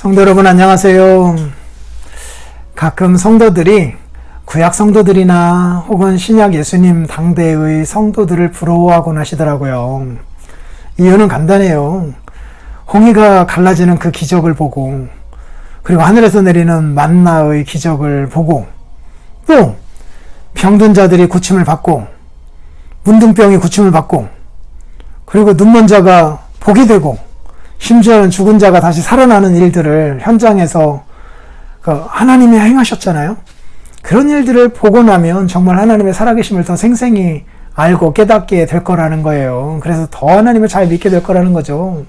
성도 여러분 안녕하세요. 가끔 성도들이 구약 성도들이나 혹은 신약 예수님 당대의 성도들을 부러워하곤 하시더라고요. 이유는 간단해요. 홍해가 갈라지는 그 기적을 보고, 그리고 하늘에서 내리는 만나의 기적을 보고, 또 병든 자들이 고침을 받고, 문둥병이 고침을 받고, 그리고 눈먼 자가 복이 되고, 심지어는 죽은 자가 다시 살아나는 일들을 현장에서 하나님이 행하셨잖아요. 그런 일들을 보고 나면 정말 하나님의 살아계심을 더 생생히 알고 깨닫게 될 거라는 거예요. 그래서 더 하나님을 잘 믿게 될 거라는 거죠.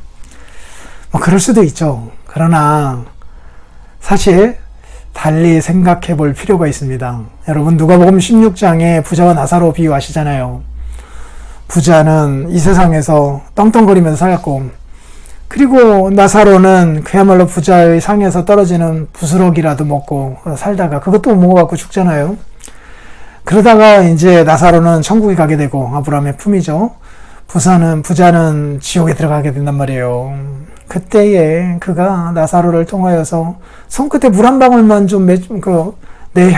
그럴 수도 있죠. 그러나 사실 달리 생각해 볼 필요가 있습니다. 여러분, 누가복음 16장에 부자와 나사로 비유하시잖아요. 부자는 이 세상에서 떵떵거리면서 살았고, 그리고 나사로는 그야말로 부자의 상에서 떨어지는 부스러기라도 먹고 살다가 그것도 못 먹어갖고 죽잖아요. 그러다가 이제 나사로는 천국에 가게 되고, 아브라함의 품이죠. 부자는 지옥에 들어가게 된단 말이에요. 그때에 그가 나사로를 통하여서 손끝에 물 한 방울만 좀 내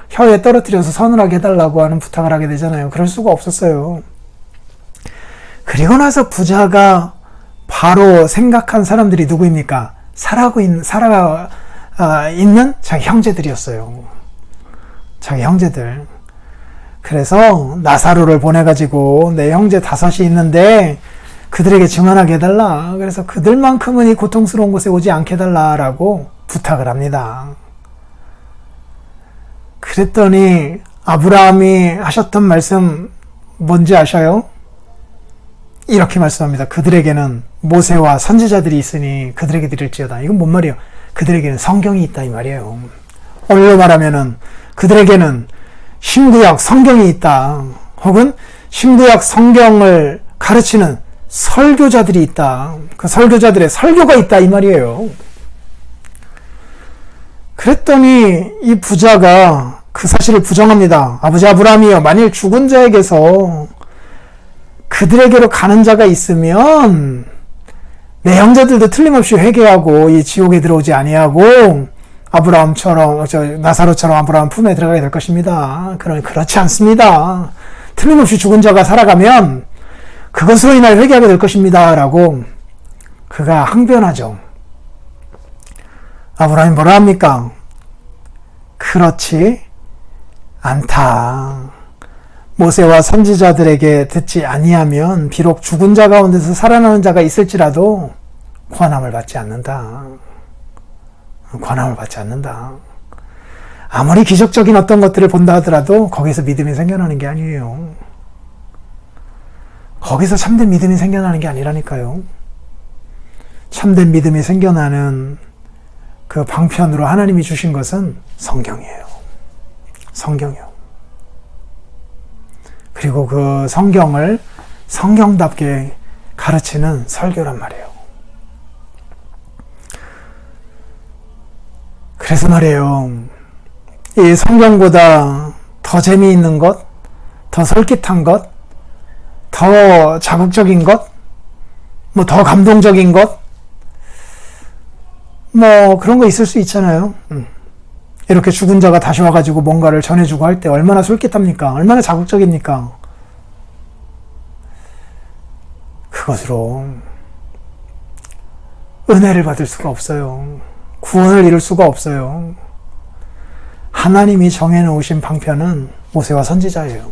혀에 떨어뜨려서 서늘하게 해달라고 하는 부탁을 하게 되잖아요. 그럴 수가 없었어요. 그리고 나서 부자가 바로 생각한 사람들이 누구입니까? 살아가 있는 자기 형제들이었어요. 자기 형제들. 그래서 나사로를 보내가지고 내 형제 5이 있는데 그들에게 증언하게 해달라. 그래서 그들만큼은 이 고통스러운 곳에 오지 않게 해달라라고 부탁을 합니다. 그랬더니 아브라함이 하셨던 말씀 뭔지 아셔요? 이렇게 말씀합니다. 그들에게는 모세와 선지자들이 있으니 그들에게 드릴지어다. 이건 뭔 말이에요? 그들에게는 성경이 있다 이 말이에요. 오늘로 말하면은 그들에게는 신구약 성경이 있다. 혹은 신구약 성경을 가르치는 설교자들이 있다. 그 설교자들의 설교가 있다 이 말이에요. 그랬더니 이 부자가 그 사실을 부정합니다. 아버지 아브라함이여, 만일 죽은 자에게서 그들에게로 가는 자가 있으면 내 형제들도 틀림없이 회개하고 이 지옥에 들어오지 아니하고 나사로처럼 아브라함 품에 들어가게 될 것입니다. 그렇지 않습니다. 틀림없이 죽은 자가 살아가면 그것으로 인하여 회개하게 될 것입니다. 라고 그가 항변하죠. 아브라함이 뭐라 합니까? 그렇지 않다. 모세와 선지자들에게 듣지 아니하면 비록 죽은 자 가운데서 살아나는 자가 있을지라도 권함을 받지 않는다. 권함을 받지 않는다. 아무리 기적적인 어떤 것들을 본다 하더라도 거기서 믿음이 생겨나는 게 아니에요. 거기서 참된 믿음이 생겨나는 게 아니라니까요. 참된 믿음이 생겨나는 그 방편으로 하나님이 주신 것은 성경이에요. 성경이요. 그리고 그 성경을 성경답게 가르치는 설교란 말이에요. 그래서 말이에요. 이 성경보다 더 재미있는 것, 더 솔깃한 것, 더 자극적인 것, 더 감동적인 것, 그런 거 있을 수 있잖아요. 이렇게 죽은 자가 다시 와가지고 뭔가를 전해주고 할 때 얼마나 솔깃합니까? 얼마나 자극적입니까? 그것으로 은혜를 받을 수가 없어요. 구원을 이룰 수가 없어요. 하나님이 정해놓으신 방편은 모세와 선지자예요.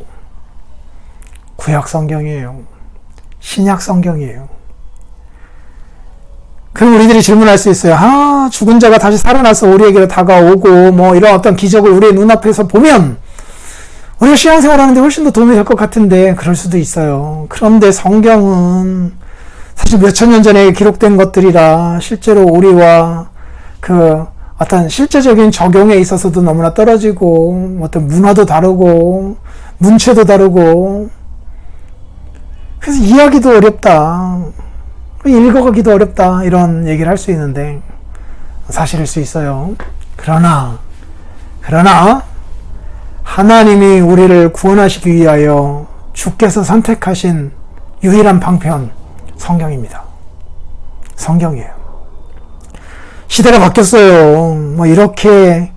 구약 성경이에요. 신약 성경이에요. 그럼 우리들이 질문할 수 있어요. 죽은 자가 다시 살아나서 우리에게로 다가오고 이런 어떤 기적을 우리의 눈앞에서 보면 우리가 신앙생활하는데 훨씬 더 도움이 될 것 같은데, 그럴 수도 있어요. 그런데 성경은 사실 몇천 년 전에 기록된 것들이라 실제로 우리와 그 어떤 실제적인 적용에 있어서도 너무나 떨어지고, 어떤 문화도 다르고 문체도 다르고, 그래서 이해하기도 어렵다, 읽어가기도 어렵다, 이런 얘기를 할 수 있는데 사실일 수 있어요. 그러나 하나님이 우리를 구원하시기 위하여 주께서 선택하신 유일한 방편, 성경입니다. 성경이에요. 시대가 바뀌었어요. 뭐 이렇게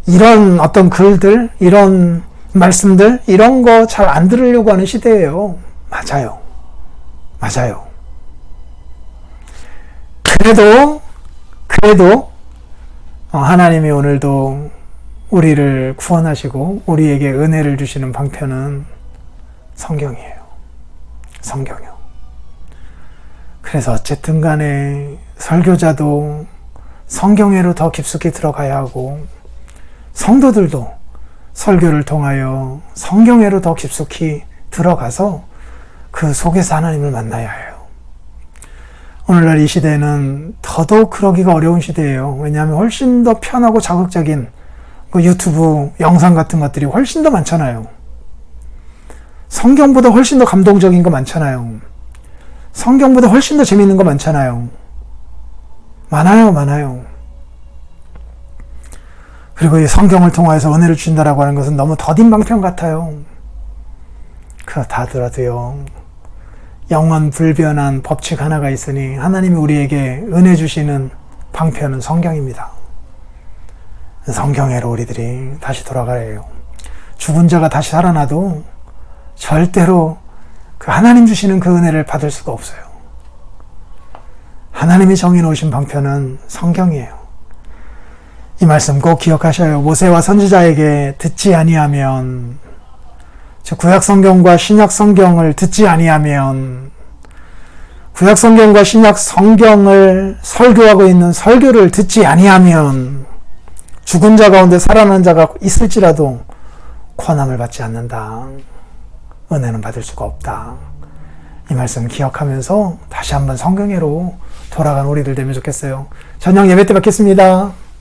이런 어떤 글들, 이런 말씀들, 이런 거 잘 안 들으려고 하는 시대예요. 맞아요. 맞아요. 그래도 하나님이 오늘도 우리를 구원하시고 우리에게 은혜를 주시는 방편은 성경이에요. 성경이요. 그래서 어쨌든 간에 설교자도 성경에로 더 깊숙이 들어가야 하고 성도들도 설교를 통하여 성경에로 더 깊숙이 들어가서 그 속에서 하나님을 만나야 해요. 오늘날 이 시대는 더더욱 그러기가 어려운 시대예요. 왜냐하면 훨씬 더 편하고 자극적인 그 유튜브 영상 같은 것들이 훨씬 더 많잖아요. 성경보다 훨씬 더 감동적인 거 많잖아요. 성경보다 훨씬 더 재밌는 거 많잖아요. 많아요. 그리고 이 성경을 통해서 은혜를 주신다라고 하는 것은 너무 더딘 방편 같아요. 그거 다 들어도요. 영원 불변한 법칙 하나가 있으니 하나님이 우리에게 은혜 주시는 방편은 성경입니다. 성경에로 우리들이 다시 돌아가야 해요. 죽은 자가 다시 살아나도 절대로 그 하나님 주시는 그 은혜를 받을 수가 없어요. 하나님이 정해놓으신 방편은 성경이에요. 이 말씀 꼭 기억하셔요. 모세와 선지자에게 듣지 아니하면, 즉 구약 성경과 신약 성경을 듣지 아니하면, 구약 성경과 신약 성경을 설교하고 있는 설교를 듣지 아니하면 죽은 자 가운데 살아난 자가 있을지라도 권함을 받지 않는다. 은혜는 받을 수가 없다. 이 말씀 기억하면서 다시 한번 성경회로 돌아간 우리들 되면 좋겠어요. 저녁 예배 때 뵙겠습니다.